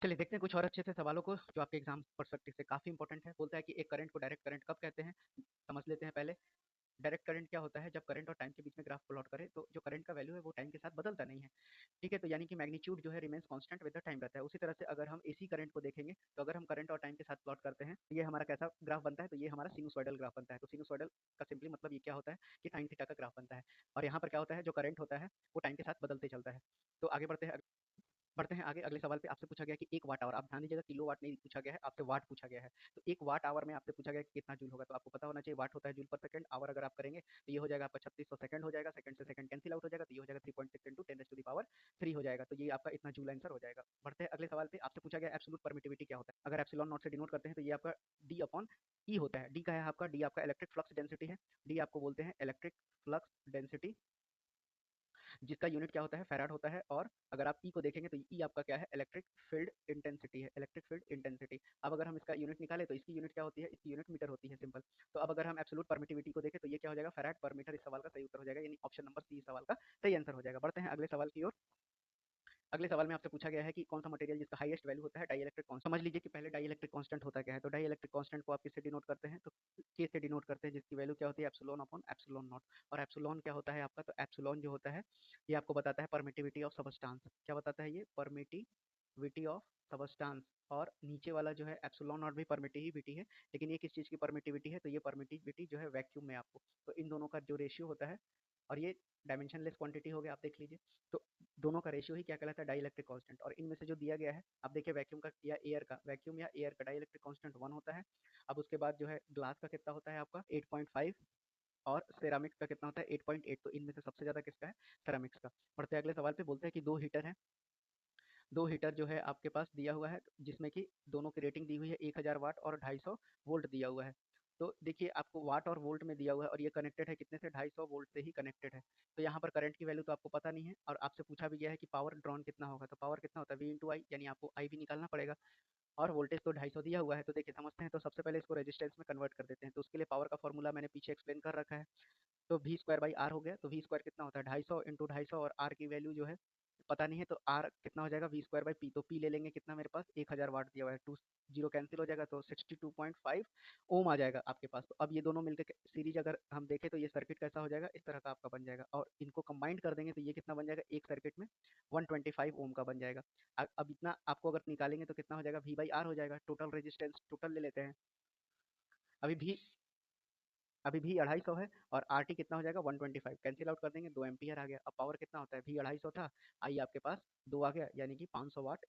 चलिए देखते हैं कुछ और अच्छे से सवालों को जो आपके एग्जाम पर्सपेक्टिव से काफी इंपॉर्टेंट है। बोलता है कि एक करंट को डायरेक्ट करंट कब कहते हैं, समझ लेते हैं पहले। डायरेक्ट करंट क्या होता है? जब करंट और टाइम के बीच में ग्राफ प्लॉट करें तो जो करंट का वैल्यू है वो टाइम के साथ बदलता नहीं है। ठीक है, तो यानी कि मैग्नीट्यूड जो है remains constant with the time रहता है। उसी तरह से अगर हम एसी करंट को देखेंगे तो अगर हम करंट और टाइम के साथ प्लॉट करते हैं तो ये हमारा कैसा ग्राफ बनता है? तो ये हमारा सिनुसॉइडल ग्राफ बनता है। तो सिनुसॉइडल का सिंपली मतलब ये क्या होता है कि साइन थीटा का ग्राफ बनता है। और यहाँ पर क्या होता है, जो करंट होता है वो टाइम के साथ बदलते चलता है। तो आगे बढ़ते हैं आगे। अगले सवाल पे आपसे पूछा गया कि 1 वाट आवर, आप ध्यान दीजिएगा किलो वाट नहीं पूछा गया है, आपसे वाट पूछा गया है। तो 1 वाट आवर में आपसे पूछा गया कि कितना जूल होगा, तो आपको पता होना चाहिए वाट होता है जूल पर सेकंड, आवर अगर आप करेंगे तो ये हो जाएगा आपका 3600 सेकंड हो जाएगा, सेकंड से सेकंड कैंसिल आउट हो जाएगा, तो ये हो जाएगा 3.6 इंटू 10⁻³ हो जाएगा। तो ये आपका इतना जूल आंसर हो जाएगा। बढ़ते हैं अगले सवाल पे। आपसे पूछा गया एब्सोल्यूट परमिटिविटी क्या होता है। अगर एप्सिलॉन नॉट से डिनोट करते हैं तो ये आपका डी अपॉन ई होता है। डी का है आपका, डी आपका इलेक्ट्रिक फ्लक्स डेंसिटी है। डी आपको बोलते हैं इलेक्ट्रिक फ्लक्स डेंसिटी, जिसका यूनिट क्या होता है, फैराड होता है। और अगर आप ई को देखेंगे तो ई आपका क्या है, इलेक्ट्रिक फील्ड इंटेंसिटी है, इलेक्ट्रिक फील्ड इंटेंसिटी। अब अगर हम इसका यूनिट निकालें तो इसकी यूनिट क्या होती है, इसकी यूनिट मीटर होती है, सिंपल। तो अब अगर हम एब्सोल्यूट परमिटिविटी को देखें तो ये क्या हो जाएगा, फैराड पर मीटर। इस सवाल का सही उत्तर हो जाएगा, यानी ऑप्शन नंबर सी इस सवाल का सही आंसर हो जाएगा। बढ़ते हैं अगले सवाल की ओर। अगले सवाल में आपसे पूछा गया है कि कौन सा मटेरियल जिसका हाईएस्ट वैल्यू होता है डाई इलेक्ट्रिक कांस्टेंट। समझ लीजिए कि पहले डाई इलेक्ट्रिक कांस्टेंट होता क्या है। तो डाई इलेक्ट्रिक कांस्टेंट को आप किससे डिनोट करते हैं, तो के से डिनोट करते हैं, जिसकी वैल्यू क्या होती है, एप्सिलॉन अपॉन एप्सिलॉन नॉट। और एप्सिलॉन क्या होता है आपका, तो एप्सिलॉन जो होता है ये आपको बताता है परमिटिविटी ऑफ सबस्टांस। क्या बताता है ये, परमिटिविटी ऑफ सबस्टांस। और नीचे वाला जो है एप्सिलॉन नॉट भी परमिटिविटी है, लेकिन ये किस चीज की परमिटिविटी है, तो ये परमिटिविटी जो है वैक्यूम में आपको। तो इन दोनों का जो रेशियो होता है, और ये डायमेंशनलेस क्वांटिटी हो गया, आप देख लीजिए। तो दोनों का रेशियो ही क्या कहलाता है, डाई इलेक्ट्रिक कांस्टेंट। और इनमें से जो दिया गया है, आप देखिए वैक्यूम का या एयर का, वैक्यूम या एयर का डाई इलेक्ट्रिक कांस्टेंट 1 होता है। अब उसके बाद जो है ग्लास का कितना होता है आपका 8.5, और सेरामिक्स का कितना होता है 8.8। तो इनमें से सबसे ज्यादा किसका है, सेरामिक्स का। बढ़ते अगले सवाल पे। बोलते हैं कि दो हीटर है, दो हीटर जो है आपके पास दिया हुआ है, जिसमें कि दोनों की रेटिंग दी हुई है 1000 वाट और 250 वोल्ट दिया हुआ है। तो देखिए आपको वाट और वोल्ट में दिया हुआ है, और ये कनेक्टेड है कितने से, 250 वोल्ट से ही कनेक्टेड है। तो यहाँ पर करंट की वैल्यू तो आपको पता नहीं है, और आपसे पूछा भी गया है कि पावर ड्रॉन कितना होगा। तो पावर कितना होता है, वी इंटू आई, यानी आपको आई भी निकालना पड़ेगा। और वोल्टेज तो 250 दिया हुआ है। तो देखिए समझते हैं, तो सबसे पहले इसको रेजिस्टेंस में कन्वर्ट कर देते हैं। तो उसके लिए पावर का फॉर्मूला मैंने पीछे एक्सप्लेन कर रखा है। तो वी स्क्वायर बाई आर हो गया। तो वी स्क्वायर कितना होता है, 250 इंटू 250, और आर की वैल्यू जो है पता नहीं है, तो आर कितना हो जाएगा, वी स्क्वायर बाई पी। तो पी ले लेंगे कितना, मेरे पास 1000 वाट दिया हुआ है, टू जीरो कैंसिल हो जाएगा, तो 62.5 ओम आ जाएगा आपके पास। तो अब ये दोनों मिलकर सीरीज अगर हम देखें तो ये सर्किट कैसा हो जाएगा, इस तरह का आपका बन जाएगा। और इनको कंबाइंड कर देंगे तो ये कितना बन जाएगा, एक सर्किट में 125 ओम का बन जाएगा। अब इतना आपको अगर निकालेंगे तो कितना हो जाएगा, वी बाई आर हो जाएगा। टोटल रेजिस्टेंस टोटल ले लेते हैं। अभी भी अभी भी 250 है, और आर टी कितना हो जाएगा 125, कैंसिल आउट कर देंगे, 2 एम्पियर आ गया। अब पावर कितना होता है, भी 250 था, आई आपके पास 2 आ गया, यानी कि 500 वाट